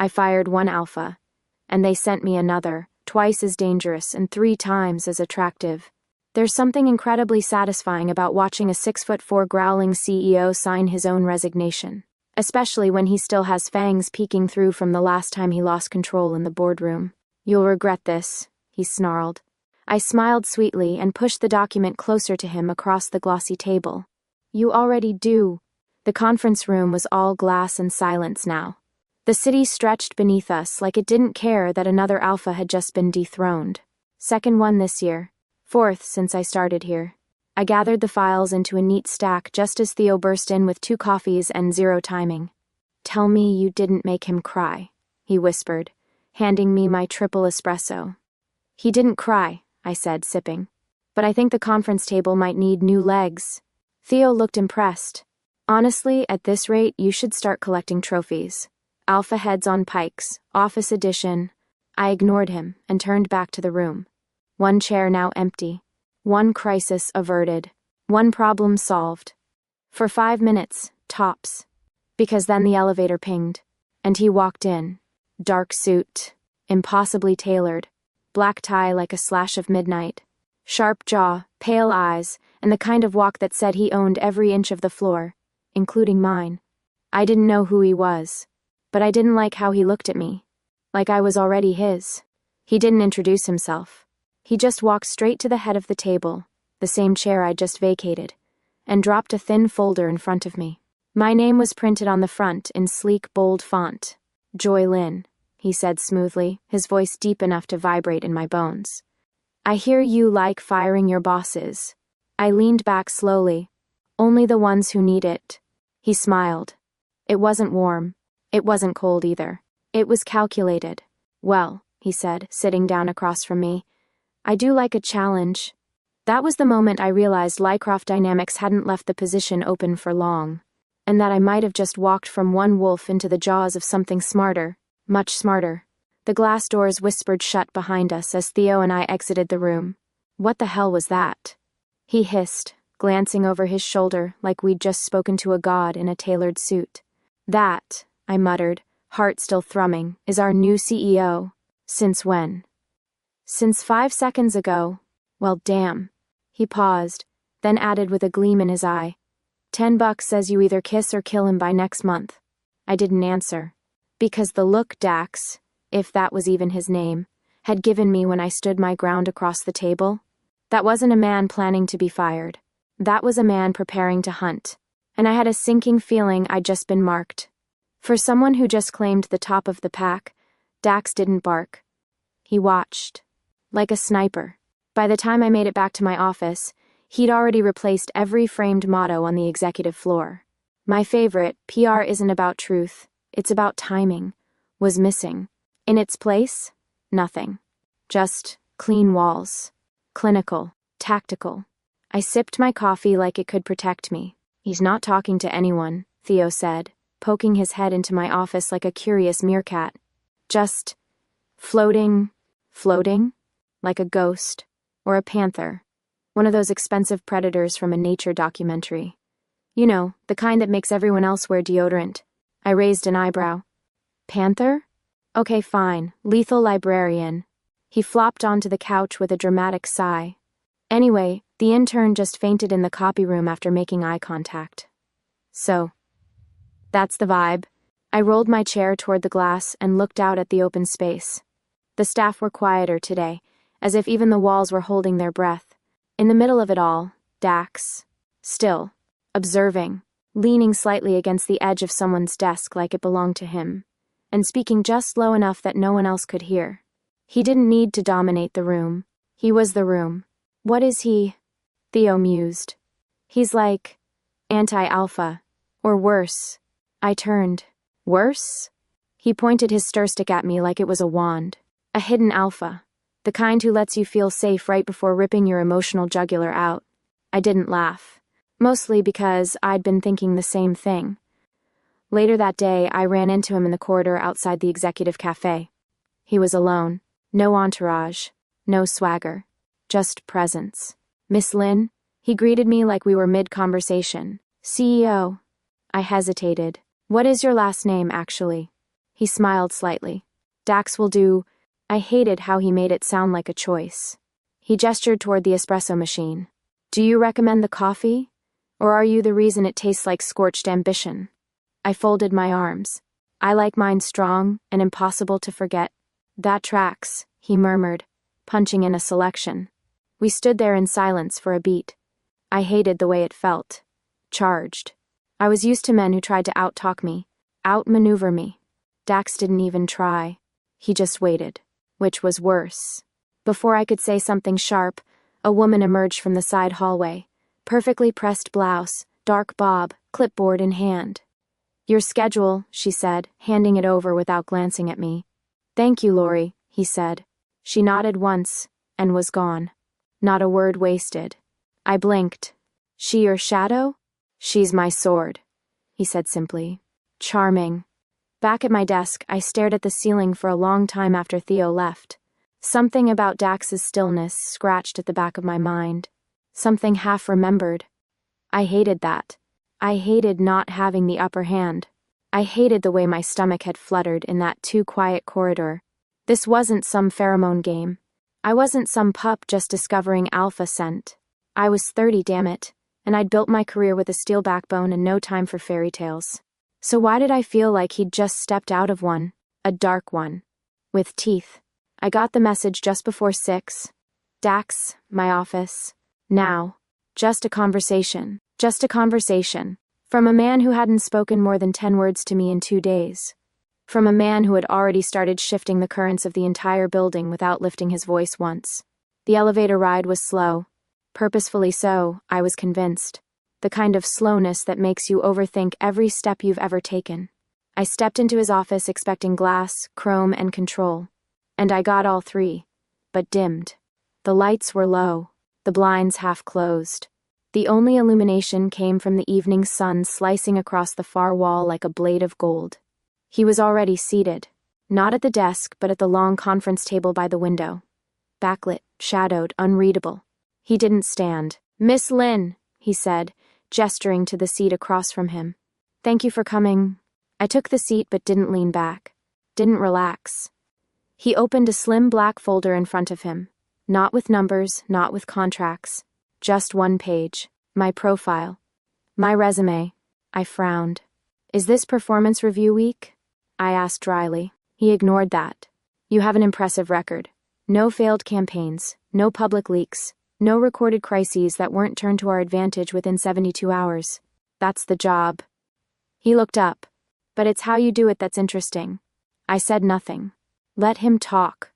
I fired one alpha, and they sent me another, twice as dangerous and 3 times as attractive. There's something incredibly satisfying about watching a 6'4" growling CEO sign his own resignation, especially when he still has fangs peeking through from the last time he lost control in the boardroom. "You'll regret this," he snarled. I smiled sweetly and pushed the document closer to him across the glossy table. "You already do." The conference room was all glass and silence now. The city stretched beneath us like it didn't care that another alpha had just been dethroned. Second one this year. 4th since I started here. I gathered the files into a neat stack just as Theo burst in with 2 coffees and 0 timing. "Tell me you didn't make him cry," he whispered, handing me my triple espresso. "He didn't cry," I said, sipping. "But I think the conference table might need new legs." Theo looked impressed. "Honestly, at this rate, you should start collecting trophies. Alpha heads on pikes, office edition." I ignored him and turned back to the room. One chair now empty. One crisis averted. One problem solved. For 5 minutes, tops. Because then the elevator pinged, and he walked in. Dark suit, impossibly tailored, black tie like a slash of midnight, sharp jaw, pale eyes, and the kind of walk that said he owned every inch of the floor, including mine. I didn't know who he was, but I didn't like how he looked at me, like I was already his. He didn't introduce himself. He just walked straight to the head of the table, the same chair I'd just vacated, and dropped a thin folder in front of me. My name was printed on the front in sleek, bold font. "Joy Lynn," he said smoothly, his voice deep enough to vibrate in my bones. "I hear you like firing your bosses." I leaned back slowly. "Only the ones who need it." He smiled. It wasn't warm. It wasn't cold either. It was calculated. "Well," he said, sitting down across from me, "I do like a challenge." That was the moment I realized Lycroft Dynamics hadn't left the position open for long, and that I might have just walked from one wolf into the jaws of something smarter, much smarter. The glass doors whispered shut behind us as Theo and I exited the room. "What the hell was that?" he hissed, glancing over his shoulder like we'd just spoken to a god in a tailored suit. "That," I muttered, heart still thrumming, "is our new CEO." "Since when?" "Since 5 seconds ago." "Well, damn." He paused, then added with a gleam in his eye, $10 says you either kiss or kill him by next month." I didn't answer, because the look Dax, if that was even his name, had given me when I stood my ground across the table, that wasn't a man planning to be fired. That was a man preparing to hunt, and I had a sinking feeling I'd just been marked. For someone who just claimed the top of the pack, Dax didn't bark. He watched. Like a sniper. By the time I made it back to my office, he'd already replaced every framed motto on the executive floor. My favorite, "PR isn't about truth, it's about timing," was missing. In its place, nothing. Just clean walls. Clinical. Tactical. I sipped my coffee like it could protect me. "He's not talking to anyone," Theo said, poking his head into my office like a curious meerkat. "Just floating, like a ghost, or a panther, one of those expensive predators from a nature documentary. You know, the kind that makes everyone else wear deodorant." I raised an eyebrow. "Panther? Okay, fine, lethal librarian." He flopped onto the couch with a dramatic sigh. Anyway, the intern just fainted in the copy room after making eye contact. So, that's the vibe. I rolled my chair toward the glass and looked out at the open space. The staff were quieter today, as if even the walls were holding their breath. In the middle of it all, Dax. Still. Observing. Leaning slightly against the edge of someone's desk like it belonged to him, and speaking just low enough that no one else could hear. He didn't need to dominate the room. He was the room. "What is he?" Theo mused. "He's like anti-alpha. Or worse." I turned. "Worse?" He pointed his stir stick at me like it was a wand. "A hidden alpha. The kind who lets you feel safe right before ripping your emotional jugular out." I didn't laugh. Mostly because I'd been thinking the same thing. Later that day, I ran into him in the corridor outside the executive cafe. He was alone. No entourage. No swagger. Just presence. "Miss Lynn?" He greeted me like we were mid-conversation. "CEO." I hesitated. "What is your last name, actually?" He smiled slightly. Dax will do. I hated how he made it sound like a choice. He gestured toward the espresso machine. Do you recommend the coffee? Or are you the reason it tastes like scorched ambition? I folded my arms. I like mine strong and impossible to forget. That tracks, he murmured, punching in a selection. We stood there in silence for a beat. I hated the way it felt. Charged. I was used to men who tried to out-talk me, outmaneuver me. Dax didn't even try. He just waited. Which was worse. Before I could say something sharp, a woman emerged from the side hallway. Perfectly pressed blouse, dark bob, clipboard in hand. Your schedule, she said, handing it over without glancing at me. Thank you, Lori, he said. She nodded once, and was gone. Not a word wasted. I blinked. She your shadow? She's my sword, he said simply. Charming. Back at my desk, I stared at the ceiling for a long time after Theo left. Something about Dax's stillness scratched at the back of my mind. Something half-remembered. I hated that. I hated not having the upper hand. I hated the way my stomach had fluttered in that too-quiet corridor. This wasn't some pheromone game. I wasn't some pup just discovering alpha scent. I was 30, damn it, and I'd built my career with a steel backbone and no time for fairy tales. So why did I feel like he'd just stepped out of one? A dark one. With teeth. I got the message just before 6. Dax, my office. Now. Just a conversation. Just a conversation. From a man who hadn't spoken more than 10 words to me in 2 days. From a man who had already started shifting the currents of the entire building without lifting his voice once. The elevator ride was slow. Purposefully so, I was convinced. The kind of slowness that makes you overthink every step you've ever taken. I stepped into his office expecting glass, chrome, and control. And I got all 3. But dimmed. The lights were low. The blinds half closed. The only illumination came from the evening sun slicing across the far wall like a blade of gold. He was already seated. Not at the desk, but at the long conference table by the window. Backlit, shadowed, unreadable. He didn't stand. Miss Lynn, he said, gesturing to the seat across from him. Thank you for coming. I took the seat but didn't lean back. Didn't relax. He opened a slim black folder in front of him. Not with numbers, not with contracts. Just one page. My profile. My resume. I frowned. Is this performance review week? I asked dryly. He ignored that. You have an impressive record. No failed campaigns. No public leaks. No recorded crises that weren't turned to our advantage within 72 hours. That's the job. He looked up. But it's how you do it that's interesting. I said nothing. Let him talk.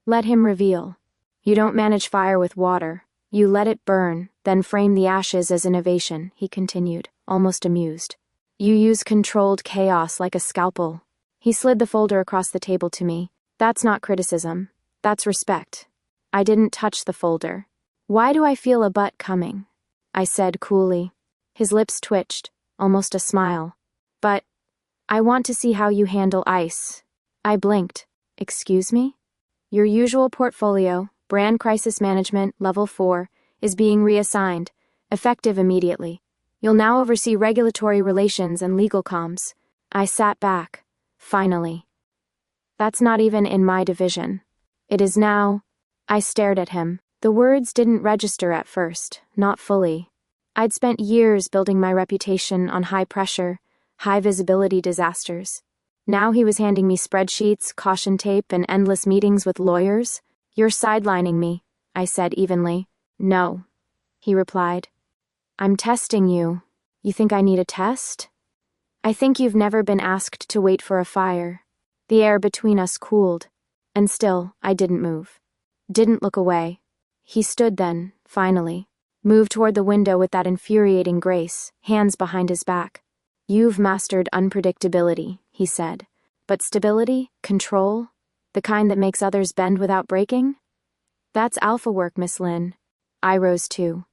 Let him reveal. You don't manage fire with water. You let it burn, then frame the ashes as innovation, he continued, almost amused. You use controlled chaos like a scalpel. He slid the folder across the table to me. That's not criticism. That's respect. I didn't touch the folder. Why do I feel a butt coming? I said coolly. His lips twitched, almost a smile. But I want to see how you handle ice. I blinked. Excuse me? Your usual portfolio, brand crisis management, level 4, is being reassigned, effective immediately. You'll now oversee regulatory relations and legal comms. I sat back. Finally. That's not even in my division. It is now. I stared at him. The words didn't register at first, not fully. I'd spent years building my reputation on high pressure, high visibility disasters. Now he was handing me spreadsheets, caution tape, and endless meetings with lawyers. You're sidelining me, I said evenly. No, he replied. I'm testing you. You think I need a test? I think you've never been asked to wait for a fire. The air between us cooled. And still, I didn't move. Didn't look away. He stood then, finally. Moved toward the window with that infuriating grace, hands behind his back. You've mastered unpredictability, he said. But stability, control, the kind that makes others bend without breaking? That's alpha work, Miss Lynn. I rose too.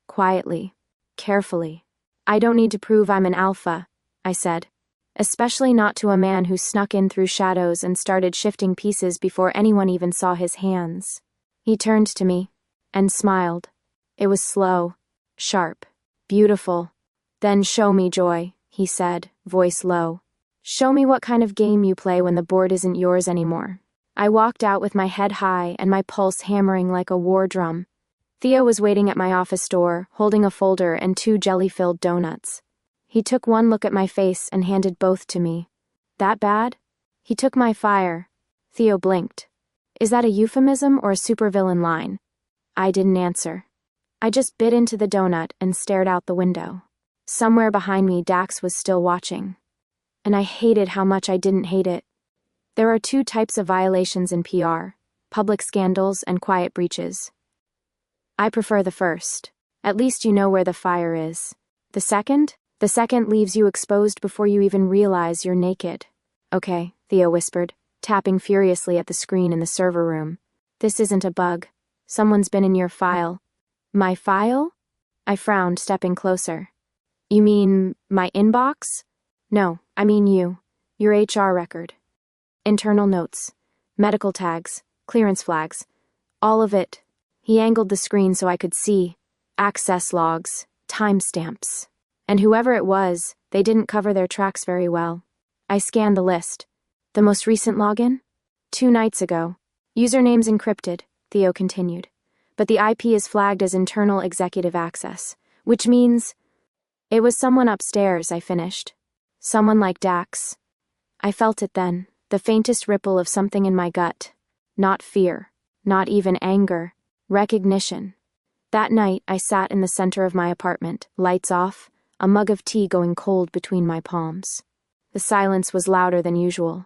Quietly. Carefully. I don't need to prove I'm an alpha, I said. Especially not to a man who snuck in through shadows and started shifting pieces before anyone even saw his hands. He turned to me and smiled. It was slow, sharp, beautiful. Then show me, Joy, he said, voice low. Show me what kind of game you play when the board isn't yours anymore. I walked out with my head high and my pulse hammering like a war drum. Theo was waiting at my office door, holding a folder and 2 jelly-filled donuts. He took one look at my face and handed both to me. That bad? He took my fire. Theo blinked. Is that a euphemism or a supervillain line? I didn't answer. I just bit into the donut and stared out the window. Somewhere behind me, Dax was still watching. And I hated how much I didn't hate it. There are 2 types of violations in PR: public scandals and quiet breaches. I prefer the first. At least you know where the fire is. The second leaves you exposed before you even realize you're naked. Okay, Theo whispered, tapping furiously at the screen in the server room. This isn't a bug. Someone's been in your file. My file? I frowned, stepping closer. You mean my inbox? No, I mean you. Your HR record. Internal notes. Medical tags. Clearance flags. All of it. He angled the screen so I could see. Access logs. Timestamps. And whoever it was, they didn't cover their tracks very well. I scanned the list. The most recent login? 2 nights ago. Username's encrypted, Theo continued. But the IP is flagged as internal executive access, which means... It was someone upstairs, I finished. Someone like Dax. I felt it then, the faintest ripple of something in my gut. Not fear, not even anger, recognition. That night, I sat in the center of my apartment, lights off, a mug of tea going cold between my palms. The silence was louder than usual.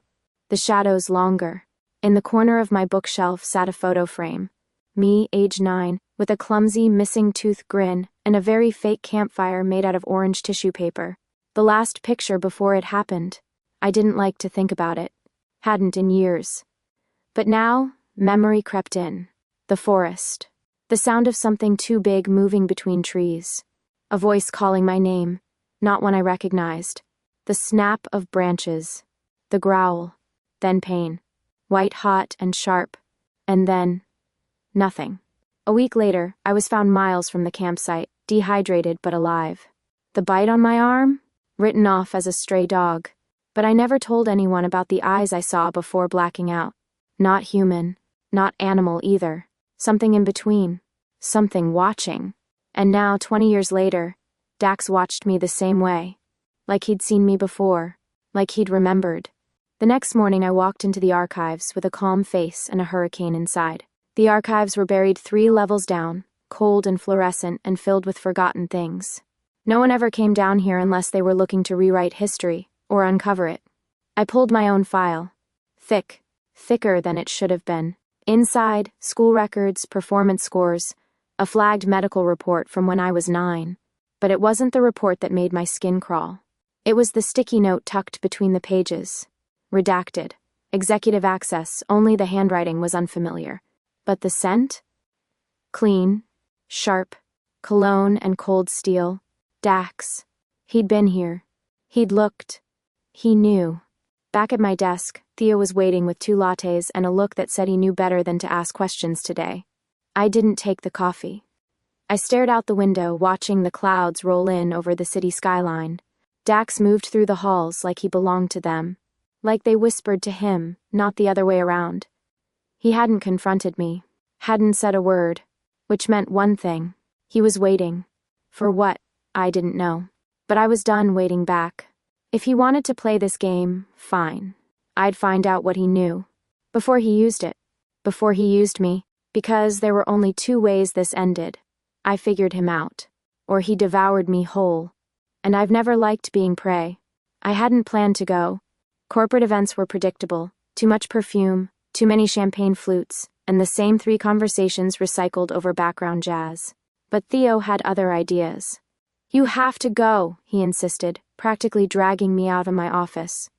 The shadows longer. In the corner of my bookshelf sat a photo frame. Me, age 9, with a clumsy, missing tooth grin and a very fake campfire made out of orange tissue paper. The last picture before it happened. I didn't like to think about it. Hadn't in years. But now, memory crept in. The forest. The sound of something too big moving between trees. A voice calling my name, not one I recognized. The snap of branches. The growl. Then pain. White hot and sharp. And then... nothing. A week later, I was found miles from the campsite, dehydrated but alive. The bite on my arm? Written off as a stray dog. But I never told anyone about the eyes I saw before blacking out. Not human. Not animal either. Something in between. Something watching. And now, 20 years later, Dax watched me the same way. Like he'd seen me before. Like he'd remembered. The next morning I walked into the archives with a calm face and a hurricane inside. The archives were buried 3 levels down, cold and fluorescent and filled with forgotten things. No one ever came down here unless they were looking to rewrite history, or uncover it. I pulled my own file. Thick. Thicker than it should have been. Inside, school records, performance scores, a flagged medical report from when I was 9. But it wasn't the report that made my skin crawl. It was the sticky note tucked between the pages. Redacted. Executive access, only the handwriting was unfamiliar. But the scent? Clean. Sharp. Cologne and cold steel. Dax. He'd been here. He'd looked. He knew. Back at my desk, Theo was waiting with 2 lattes and a look that said he knew better than to ask questions today. I didn't take the coffee. I stared out the window, watching the clouds roll in over the city skyline. Dax moved through the halls like he belonged to them. Like they whispered to him, not the other way around. He hadn't confronted me. Hadn't said a word. Which meant one thing. He was waiting. For what? I didn't know. But I was done waiting back. If he wanted to play this game, fine. I'd find out what he knew. Before he used it. Before he used me. Because there were only 2 ways this ended. I figured him out. Or he devoured me whole. And I've never liked being prey. I hadn't planned to go. Corporate events were predictable. Too much perfume, too many champagne flutes, and the same 3 conversations recycled over background jazz. But Theo had other ideas. You have to go, he insisted, practically dragging me out of my office.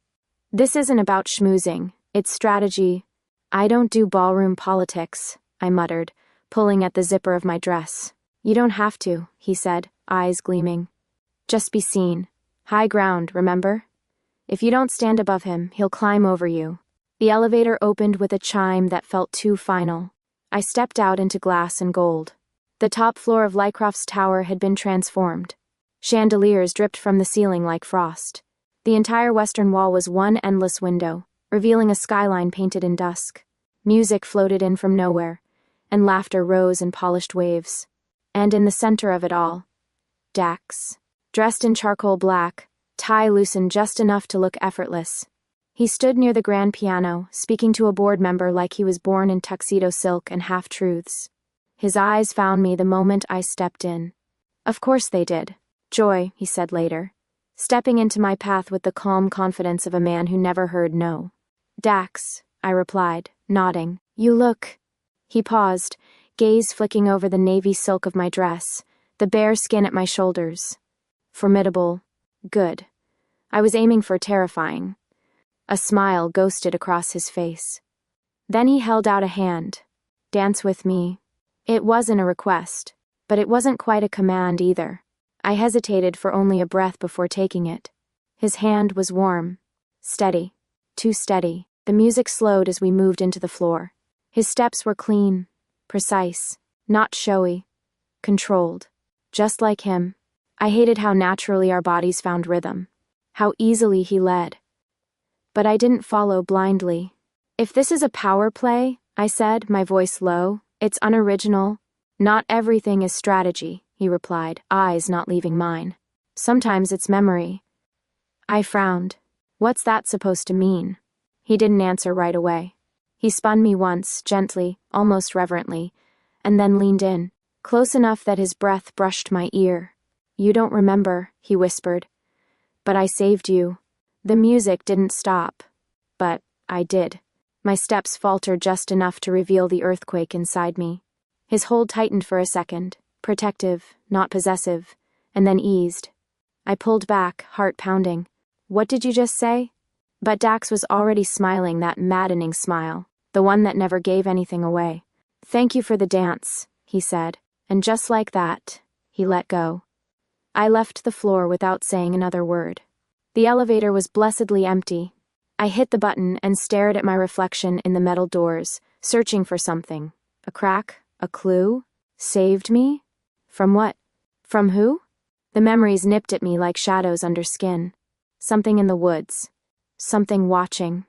This isn't about schmoozing, it's strategy. I don't do ballroom politics, I muttered, pulling at the zipper of my dress. You don't have to, he said, eyes gleaming. Just be seen. High ground, remember? If you don't stand above him, he'll climb over you. The elevator opened with a chime that felt too final. I stepped out into glass and gold. The top floor of Lycroft's tower had been transformed. Chandeliers dripped from the ceiling like frost. The entire western wall was one endless window, revealing a skyline painted in dusk. Music floated in from nowhere, and laughter rose in polished waves. And in the center of it all, Dax. Dressed in charcoal black, tie loosened just enough to look effortless. He stood near the grand piano, speaking to a board member like he was born in tuxedo silk and half-truths. His eyes found me the moment I stepped in. Of course they did. Joy, he said later, stepping into my path with the calm confidence of a man who never heard no. Dax, I replied, nodding. You look. He paused, gaze flicking over the navy silk of my dress, the bare skin at my shoulders. Formidable. Good. I was aiming for terrifying. A smile ghosted across his face. Then he held out a hand. Dance with me. It wasn't a request, but it wasn't quite a command either. I hesitated for only a breath before taking it. His hand was warm. Steady. Too steady. The music slowed as we moved into the floor. His steps were clean, precise, not showy, controlled. Just like him. I hated how naturally our bodies found rhythm. How easily he led. But I didn't follow blindly. If this is a power play, I said, my voice low, it's unoriginal. Not everything is strategy, he replied, eyes not leaving mine. Sometimes it's memory. I frowned. What's that supposed to mean? He didn't answer right away. He spun me once, gently, almost reverently, and then leaned in, close enough that his breath brushed my ear. You don't remember, he whispered. But I saved you. The music didn't stop. But I did. My steps faltered just enough to reveal the earthquake inside me. His hold tightened for a second, protective, not possessive, and then eased. I pulled back, heart pounding. What did you just say? But Dax was already smiling that maddening smile, the one that never gave anything away. Thank you for the dance, he said, and just like that, he let go. I left the floor without saying another word. The elevator was blessedly empty. I hit the button and stared at my reflection in the metal doors, searching for something. A crack? A clue? Saved me? From what? From who? The memories nipped at me like shadows under skin. Something in the woods. Something watching.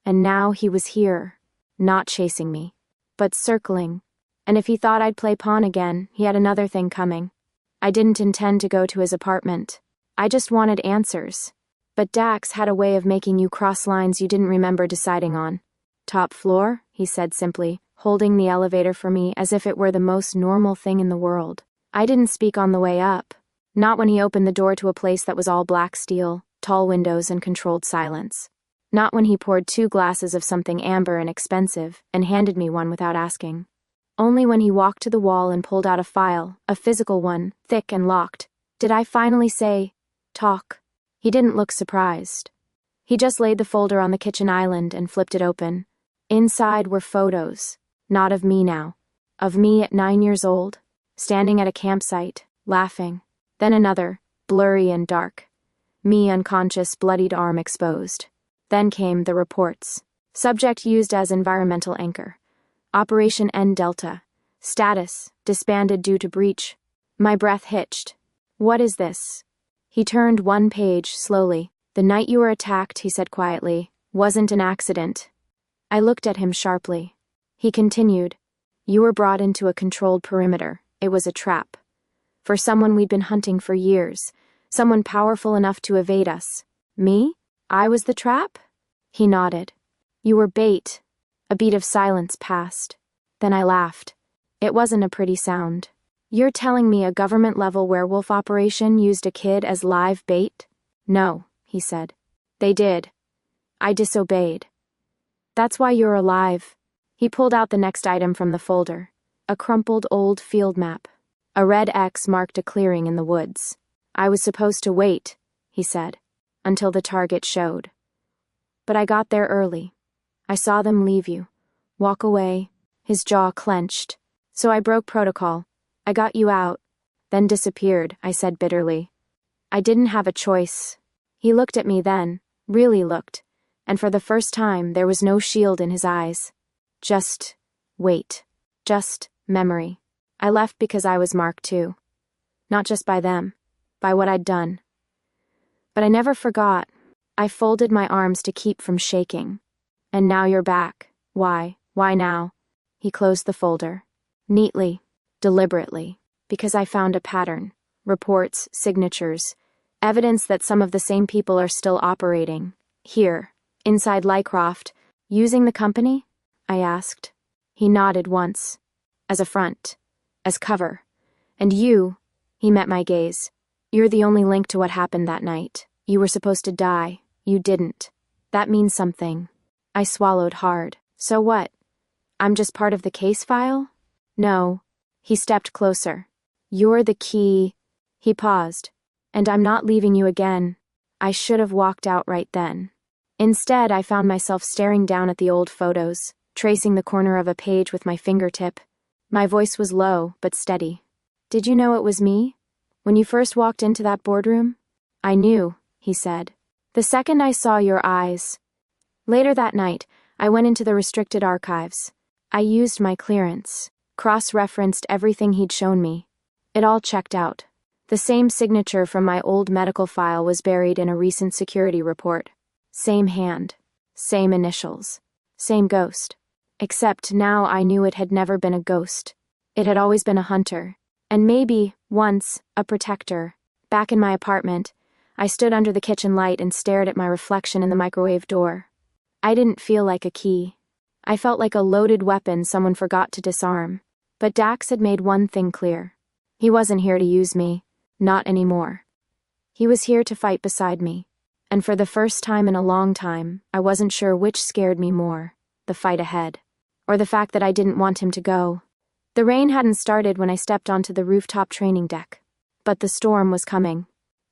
And now he was here. Not chasing me. But circling. And if he thought I'd play pawn again, he had another thing coming. I didn't intend to go to his apartment. I just wanted answers. But Dax had a way of making you cross lines you didn't remember deciding on. Top floor, he said simply, holding the elevator for me as if it were the most normal thing in the world. I didn't speak on the way up. Not when he opened the door to a place that was all black steel, tall windows and controlled silence. Not when he poured 2 glasses of something amber and expensive and handed me one without asking. Only when he walked to the wall and pulled out a file, a physical one, thick and locked, did I finally say, talk. He didn't look surprised. He just laid the folder on the kitchen island and flipped it open. Inside were photos, not of me now, of me at 9 years old, standing at a campsite, laughing. Then another, blurry and dark. Me unconscious, bloodied arm exposed. Then came the reports. Subject used as environmental anchor. Operation N Delta. Status, disbanded due to breach. My breath hitched. What is this? He turned one page slowly. The night you were attacked, he said quietly, wasn't an accident. I looked at him sharply. He continued. You were brought into a controlled perimeter. It was a trap. For someone we'd been hunting for years. Someone powerful enough to evade us. Me? I was the trap? He nodded. You were bait. A beat of silence passed. Then I laughed. It wasn't a pretty sound. You're telling me a government-level werewolf operation used a kid as live bait? No, he said. They did. I disobeyed. That's why you're alive. He pulled out the next item from the folder. A crumpled old field map. A red X marked a clearing in the woods. I was supposed to wait, he said, until the target showed. But I got there early. I saw them leave you. Walk away. His jaw clenched. So I broke protocol. I got you out. Then disappeared, I said bitterly. I didn't have a choice. He looked at me then, really looked, and for the first time there was no shield in his eyes. Just wait. Just memory. I left because I was marked too. Not just by them, by what I'd done. But I never forgot. I folded my arms to keep from shaking. And now you're back. Why? Why now? He closed the folder. Neatly, deliberately, because I found a pattern. Reports, signatures, evidence that some of the same people are still operating. Here, inside Lycroft, using the company? I asked. He nodded once. As a front. As cover. And you, he met my gaze. You're the only link to what happened that night. You were supposed to die. You didn't. That means something. I swallowed hard. So what? I'm just part of the case file? No. He stepped closer. You're the key. He paused. And I'm not leaving you again. I should have walked out right then. Instead, I found myself staring down at the old photos, tracing the corner of a page with my fingertip. My voice was low, but steady. Did you know it was me? When you first walked into that boardroom? I knew, he said. The second I saw your eyes. Later that night, I went into the restricted archives. I used my clearance, cross-referenced everything he'd shown me. It all checked out. The same signature from my old medical file was buried in a recent security report. Same hand. Same initials. Same ghost. Except now I knew it had never been a ghost. It had always been a hunter. And maybe, once, a protector. Back in my apartment, I stood under the kitchen light and stared at my reflection in the microwave door. I didn't feel like a key. I felt like a loaded weapon someone forgot to disarm. But Dax had made one thing clear. He wasn't here to use me. Not anymore. He was here to fight beside me. And for the first time in a long time, I wasn't sure which scared me more, the fight ahead, or the fact that I didn't want him to go. The rain hadn't started when I stepped onto the rooftop training deck. But the storm was coming.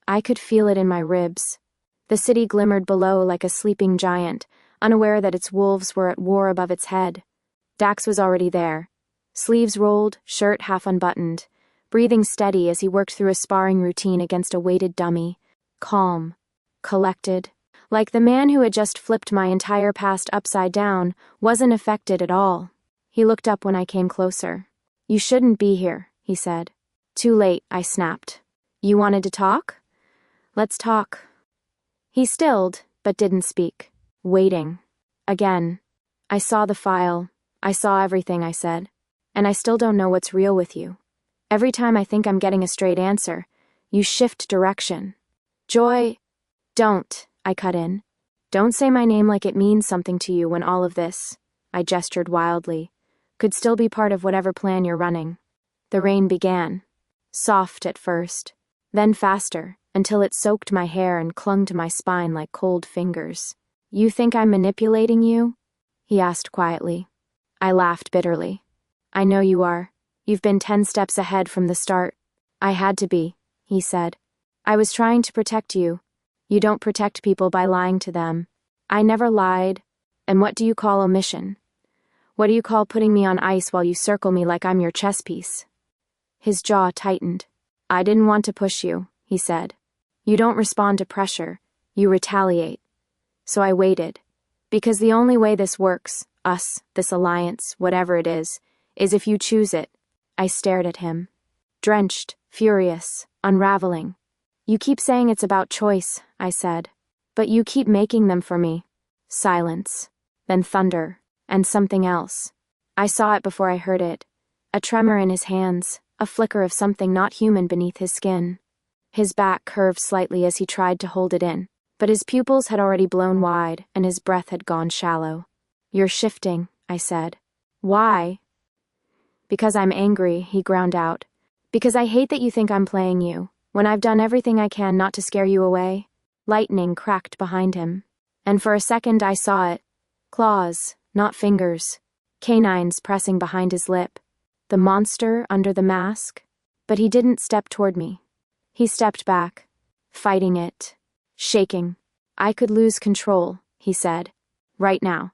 I could feel it in my ribs. The city glimmered below like a sleeping giant, unaware that its wolves were at war above its head. Dax was already there. Sleeves rolled, shirt half unbuttoned, breathing steady as he worked through a sparring routine against a weighted dummy. Calm. Collected. Like the man who had just flipped my entire past upside down, wasn't affected at all. He looked up when I came closer. You shouldn't be here, he said. Too late, I snapped. You wanted to talk? Let's talk. He stilled, but didn't speak. Waiting. Again. I saw the file. I saw everything, I said. And I still don't know what's real with you. Every time I think I'm getting a straight answer, you shift direction. Joy. Don't, I cut in. Don't say my name like it means something to you when all of this, I gestured wildly, could still be part of whatever plan you're running. The rain began. Soft at first, then faster, until it soaked my hair and clung to my spine like cold fingers. You think I'm manipulating you? He asked quietly. I laughed bitterly. I know you are. You've been 10 steps ahead from the start. I had to be, he said. I was trying to protect you. You don't protect people by lying to them. I never lied. And what do you call omission? What do you call putting me on ice while you circle me like I'm your chess piece? His jaw tightened. I didn't want to push you, he said. You don't respond to pressure. You retaliate. So I waited. Because the only way this works, us, this alliance, whatever it is if you choose it. I stared at him. Drenched, furious, unraveling. You keep saying it's about choice, I said. But you keep making them for me. Silence. Then thunder. And something else. I saw it before I heard it. A tremor in his hands, a flicker of something not human beneath his skin. His back curved slightly as he tried to hold it in, but his pupils had already blown wide and his breath had gone shallow. You're shifting, I said. Why? Because I'm angry, he ground out. Because I hate that you think I'm playing you, when I've done everything I can not to scare you away. Lightning cracked behind him. And for a second I saw it. Claws, not fingers. Canines pressing behind his lip. The monster under the mask. But he didn't step toward me. He stepped back, fighting it, shaking. I could lose control, he said. Right now.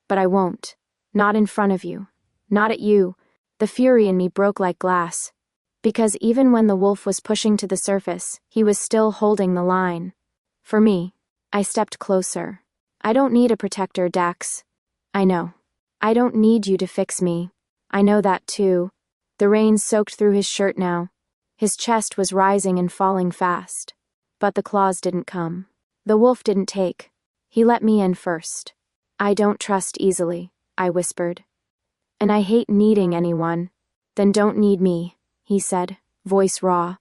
But I won't. Not in front of you. Not at you. The fury in me broke like glass. Because even when the wolf was pushing to the surface, he was still holding the line. For me, I stepped closer. I don't need a protector, Dax. I know. I don't need you to fix me. I know that too. The rain soaked through his shirt now. His chest was rising and falling fast. But the claws didn't come. The wolf didn't take. He let me in first. I don't trust easily, I whispered. And I hate needing anyone. Then don't need me, he said, voice raw.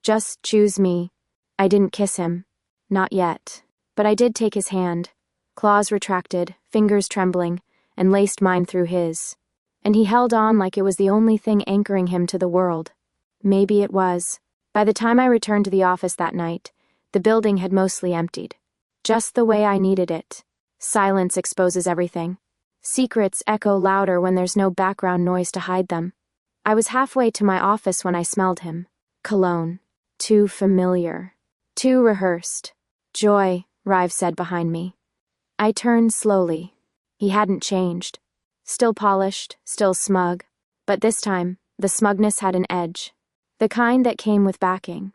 Just choose me. I didn't kiss him. Not yet. But I did take his hand. Claws retracted, fingers trembling, and laced mine through his. And he held on like it was the only thing anchoring him to the world. Maybe it was. By the time I returned to the office that night, the building had mostly emptied. Just the way I needed it. Silence exposes everything. Secrets echo louder when there's no background noise to hide them. I was halfway to my office when I smelled him. Cologne. Too familiar. Too rehearsed. Joy, Rive said behind me. I turned slowly. He hadn't changed. Still polished, still smug. But this time, the smugness had an edge. The kind that came with backing.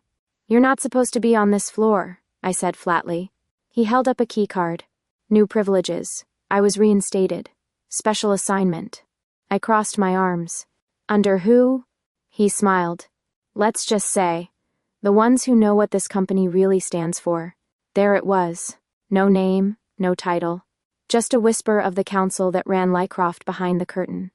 You're not supposed to be on this floor, I said flatly. He held up a keycard. New privileges. I was reinstated. Special assignment. I crossed my arms. Under who? He smiled. Let's just say, the ones who know what this company really stands for. There it was. No name, no title. Just a whisper of the council that ran Lycroft behind the curtain.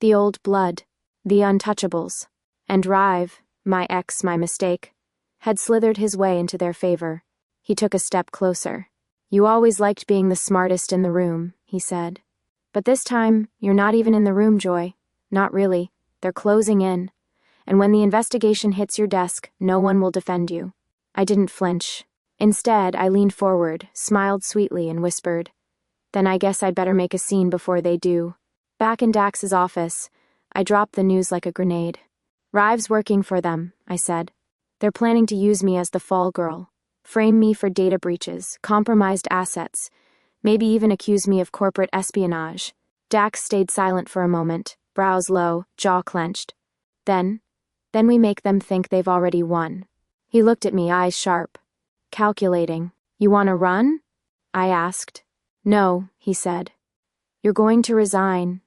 The old blood. The untouchables. And Rive, my ex, my mistake, had slithered his way into their favor. He took a step closer. You always liked being the smartest in the room, he said. But this time, you're not even in the room, Joy. Not really. They're closing in. And when the investigation hits your desk, no one will defend you. I didn't flinch. Instead, I leaned forward, smiled sweetly, and whispered, Then I guess I'd better make a scene before they do. Back in Dax's office, I dropped the news like a grenade. Rive's working for them, I said. They're planning to use me as the fall girl. Frame me for data breaches, compromised assets, maybe even accuse me of corporate espionage. Dax stayed silent for a moment, brows low, jaw clenched. Then we make them think they've already won. He looked at me, eyes sharp. Calculating. You want to run? I asked. No, he said. You're going to resign.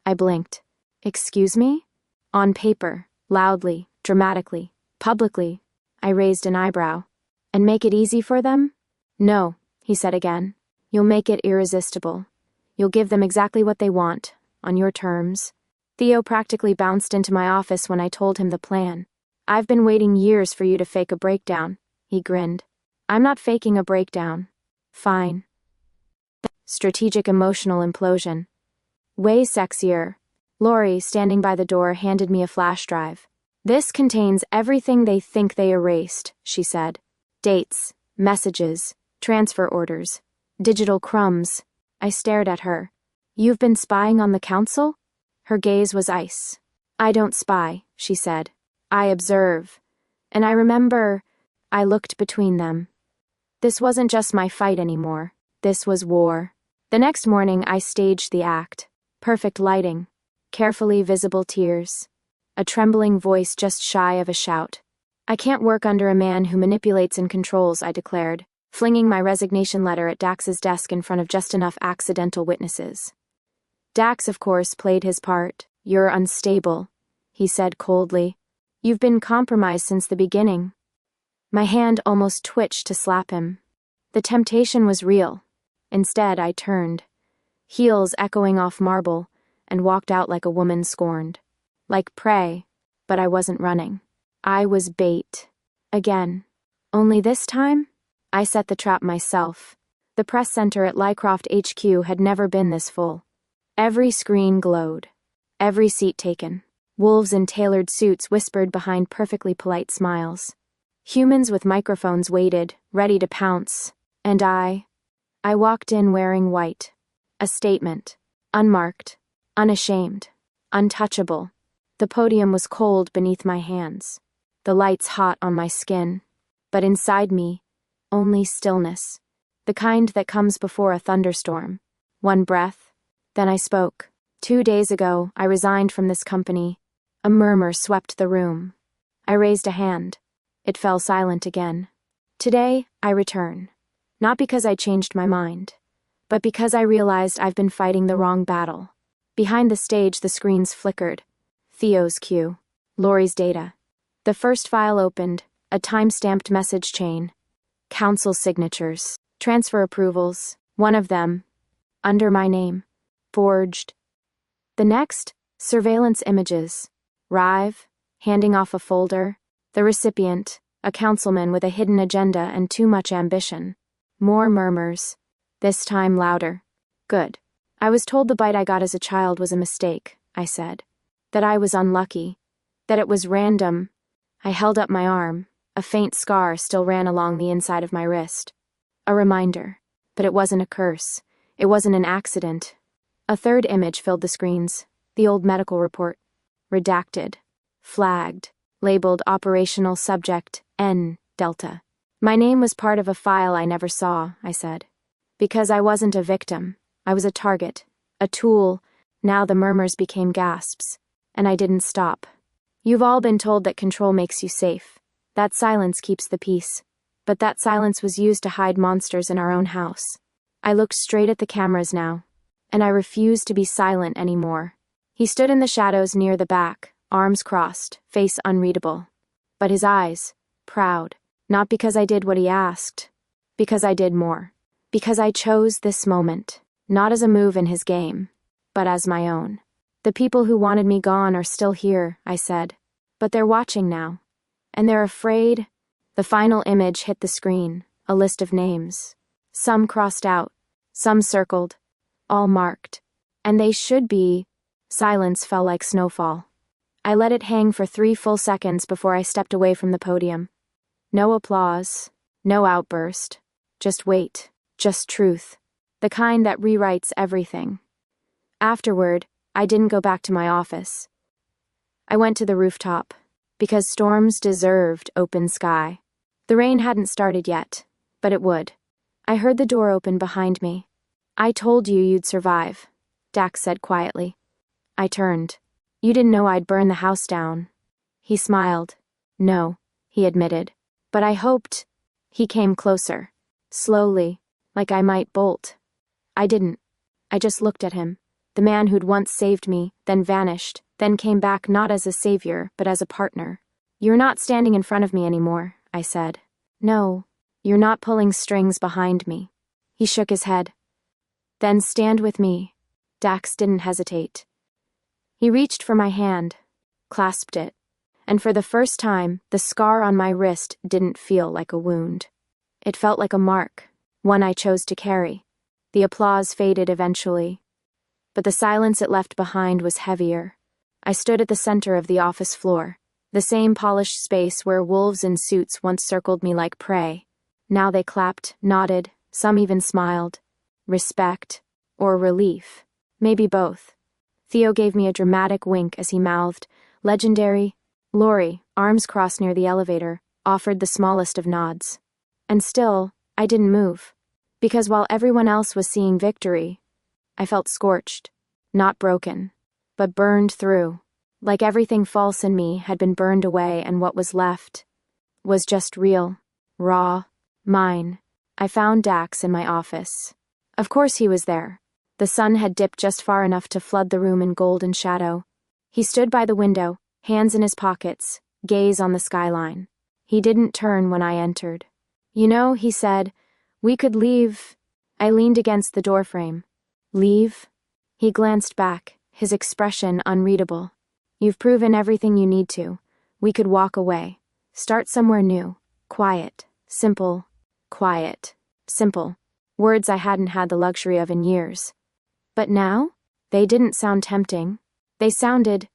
I blinked. Excuse me? On paper, loudly, dramatically, publicly, I raised an eyebrow. And make it easy for them? No, he said again. You'll make it irresistible. You'll give them exactly what they want, on your terms. Theo practically bounced into my office when I told him the plan. I've been waiting years for you to fake a breakdown, he grinned. I'm not faking a breakdown. Fine. Strategic emotional implosion. Way sexier. Lori, standing by the door, handed me a flash drive. This contains everything they think they erased, she said. Dates, messages, transfer orders, digital crumbs. I stared at her. You've been spying on the council? Her gaze was ice. I don't spy, she said. I observe. And I remember, I looked between them. This wasn't just my fight anymore. This was war. The next morning I staged the act. Perfect lighting. Carefully visible tears. A trembling voice just shy of a shout. I can't work under a man who manipulates and controls, I declared, flinging my resignation letter at Dax's desk in front of just enough accidental witnesses. Dax, of course, played his part. You're unstable, he said coldly. You've been compromised since the beginning. My hand almost twitched to slap him. The temptation was real. Instead, I turned, heels echoing off marble, and walked out like a woman scorned. Like prey, but I wasn't running. I was bait. Again. Only this time, I set the trap myself. The press center at Lycroft HQ had never been this full. Every screen glowed. Every seat taken. Wolves in tailored suits whispered behind perfectly polite smiles. Humans with microphones waited, ready to pounce. And I walked in wearing white. A statement. Unmarked. Unashamed. Untouchable. The podium was cold beneath my hands. The lights hot on my skin. But inside me, only stillness. The kind that comes before a thunderstorm. One breath. Then I spoke. 2 days ago, I resigned from this company. A murmur swept the room. I raised a hand. It fell silent again. Today, I return. Not because I changed my mind, but because I realized I've been fighting the wrong battle. Behind the stage, the screens flickered. Theo's cue. Lori's data. The first file opened, a time-stamped message chain. Council signatures. Transfer approvals, one of them, under my name, forged. The next, surveillance images. Rive, handing off a folder. The recipient, a councilman with a hidden agenda and too much ambition. More murmurs. This time louder. Good. I was told the bite I got as a child was a mistake, I said. That I was unlucky. That it was random. I held up my arm. A faint scar still ran along the inside of my wrist. A reminder. But it wasn't a curse. It wasn't an accident. A third image filled the screens. The old medical report. Redacted. Flagged. Labeled operational subject N Delta. My name was part of a file I never saw, I said. Because I wasn't a victim. I was a target. A tool. Now the murmurs became gasps. And I didn't stop. You've all been told that control makes you safe. That silence keeps the peace. But that silence was used to hide monsters in our own house. I looked straight at the cameras now. And I refused to be silent anymore. He stood in the shadows near the back, arms crossed, face unreadable. But his eyes, proud, not because I did what he asked, because I did more. Because I chose this moment, not as a move in his game, but as my own. The people who wanted me gone are still here, I said. But they're watching now. And they're afraid. The final image hit the screen, a list of names. Some crossed out, some circled, all marked. And they should be. Silence fell like snowfall. I let it hang for 3 full seconds before I stepped away from the podium. No applause, no outburst. Just wait, just truth. The kind that rewrites everything. Afterward, I didn't go back to my office. I went to the rooftop, because storms deserved open sky. The rain hadn't started yet, but it would. I heard the door open behind me. I told you you'd survive, Dax said quietly. I turned. You didn't know I'd burn the house down. He smiled. No, he admitted. But I hoped. He came closer. Slowly, like I might bolt. I didn't. I just looked at him. The man who'd once saved me, then vanished, then came back not as a savior, but as a partner. You're not standing in front of me anymore, I said. No, you're not pulling strings behind me. He shook his head. Then stand with me. Dax didn't hesitate. He reached for my hand, clasped it, and for the first time, the scar on my wrist didn't feel like a wound. It felt like a mark, one I chose to carry. The applause faded eventually, but the silence it left behind was heavier. I stood at the center of the office floor, the same polished space where wolves in suits once circled me like prey. Now they clapped, nodded, some even smiled. Respect, or relief, maybe both. Theo gave me a dramatic wink as he mouthed, legendary. Lori, arms crossed near the elevator, offered the smallest of nods. And still, I didn't move. Because while everyone else was seeing victory, I felt scorched, not broken, but burned through. Like everything false in me had been burned away and what was left was just real, raw, mine. I found Dax in my office. Of course he was there. The sun had dipped just far enough to flood the room in golden shadow. He stood by the window, hands in his pockets, gaze on the skyline. He didn't turn when I entered. You know, he said, we could leave. I leaned against the doorframe. Leave? He glanced back, his expression unreadable. You've proven everything you need to. We could walk away. Start somewhere new. Quiet. Simple. Quiet. Simple. Words I hadn't had the luxury of in years. But now? They didn't sound tempting. They sounded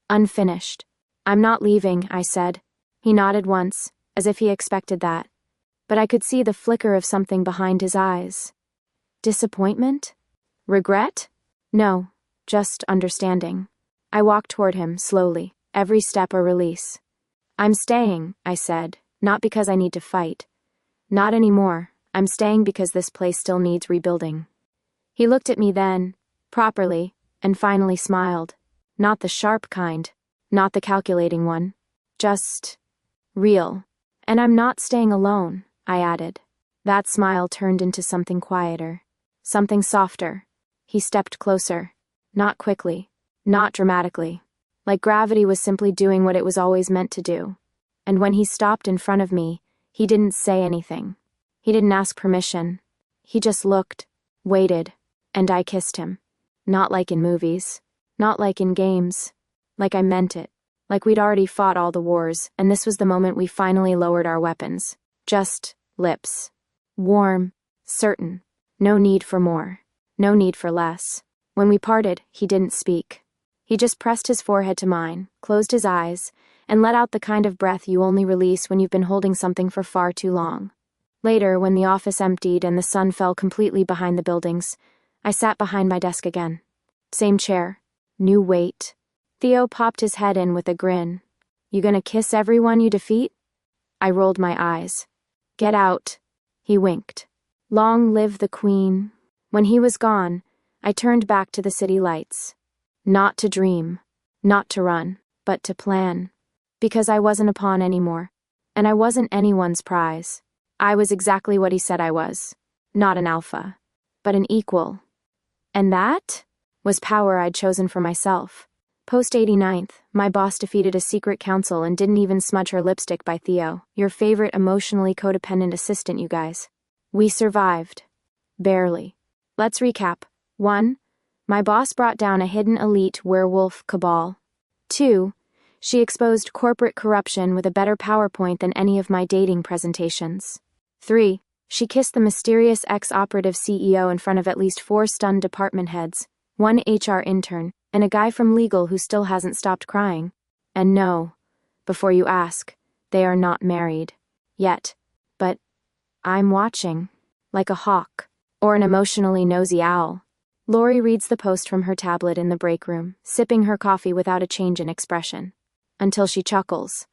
unfinished. I'm not leaving, I said. He nodded once, as if he expected that. But I could see the flicker of something behind his eyes. Disappointment? Regret? No, just understanding. I walked toward him, slowly, every step a release. I'm staying, I said, not because I need to fight. Not anymore. I'm staying because this place still needs rebuilding. He looked at me then, properly, and finally smiled. Not the sharp kind, not the calculating one. Just real. And I'm not staying alone, I added. That smile turned into something quieter, something softer. He stepped closer, not quickly, not dramatically, like gravity was simply doing what it was always meant to do. And when he stopped in front of me, he didn't say anything. He didn't ask permission, He just looked, waited, and I kissed him. Not like in movies. Not like in games. Like I meant it. Like we'd already fought all the wars, and this was the moment we finally lowered our weapons. Just lips. Warm, certain. No need for more. No need for less. When we parted, he didn't speak. He just pressed his forehead to mine, closed his eyes, and let out the kind of breath you only release when you've been holding something for far too long. Later, when the office emptied and the sun fell completely behind the buildings, I sat behind my desk again. Same chair. New weight. Theo popped his head in with a grin. You gonna kiss everyone you defeat? I rolled my eyes. Get out. He winked. Long live the Queen. When he was gone, I turned back to the city lights. Not to dream. Not to run. But to plan. Because I wasn't a pawn anymore. And I wasn't anyone's prize. I was exactly what he said I was. Not an alpha. But an equal. And that was power I'd chosen for myself. Post 89th, my boss defeated a secret council and didn't even smudge her lipstick by Theo, your favorite emotionally codependent assistant, you guys. We survived. Barely. Let's recap. 1. My boss brought down a hidden elite werewolf cabal. 2. She exposed corporate corruption with a better PowerPoint than any of my dating presentations. 3. She kissed the mysterious ex-operative CEO in front of at least 4 stunned department heads, 1 HR intern, and a guy from legal who still hasn't stopped crying. And no, before you ask, they are not married. Yet. But I'm watching. Like a hawk. Or an emotionally nosy owl. Lori reads the post from her tablet in the break room, sipping her coffee without a change in expression. Until she chuckles.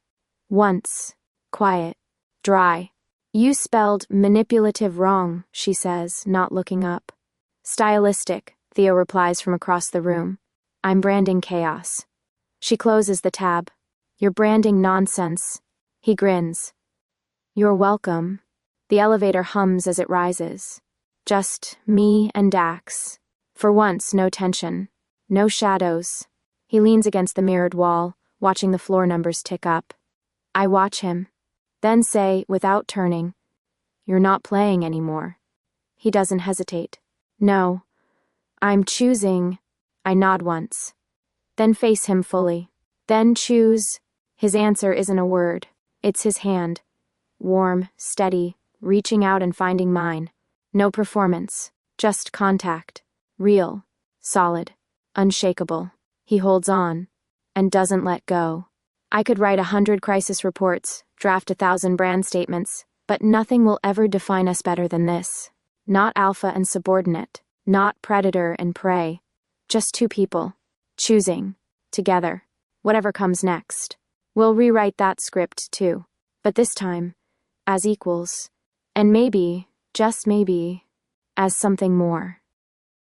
Once. Quiet. Dry. You spelled manipulative wrong, she says, not looking up. Stylistic, Theo replies from across the room. I'm branding chaos. She closes the tab. You're branding nonsense. He grins. You're welcome. The elevator hums as it rises. Just me and Dax. For once, no tension. No shadows. He leans against the mirrored wall, watching the floor numbers tick up. I watch him. Then say, without turning, You're not playing anymore. He doesn't hesitate. No. I'm choosing. I nod once. Then face him fully. Then choose. His answer isn't a word. It's his hand. Warm, steady, reaching out and finding mine. No performance. Just contact. Real. Solid. Unshakable. He holds on. And doesn't let go. I could write 100 crisis reports, draft 1,000 brand statements, but nothing will ever define us better than this. Not alpha and subordinate. Not predator and prey. Just 2 people. Choosing. Together. Whatever comes next. We'll rewrite that script too. But this time, as equals. And maybe, just maybe, as something more.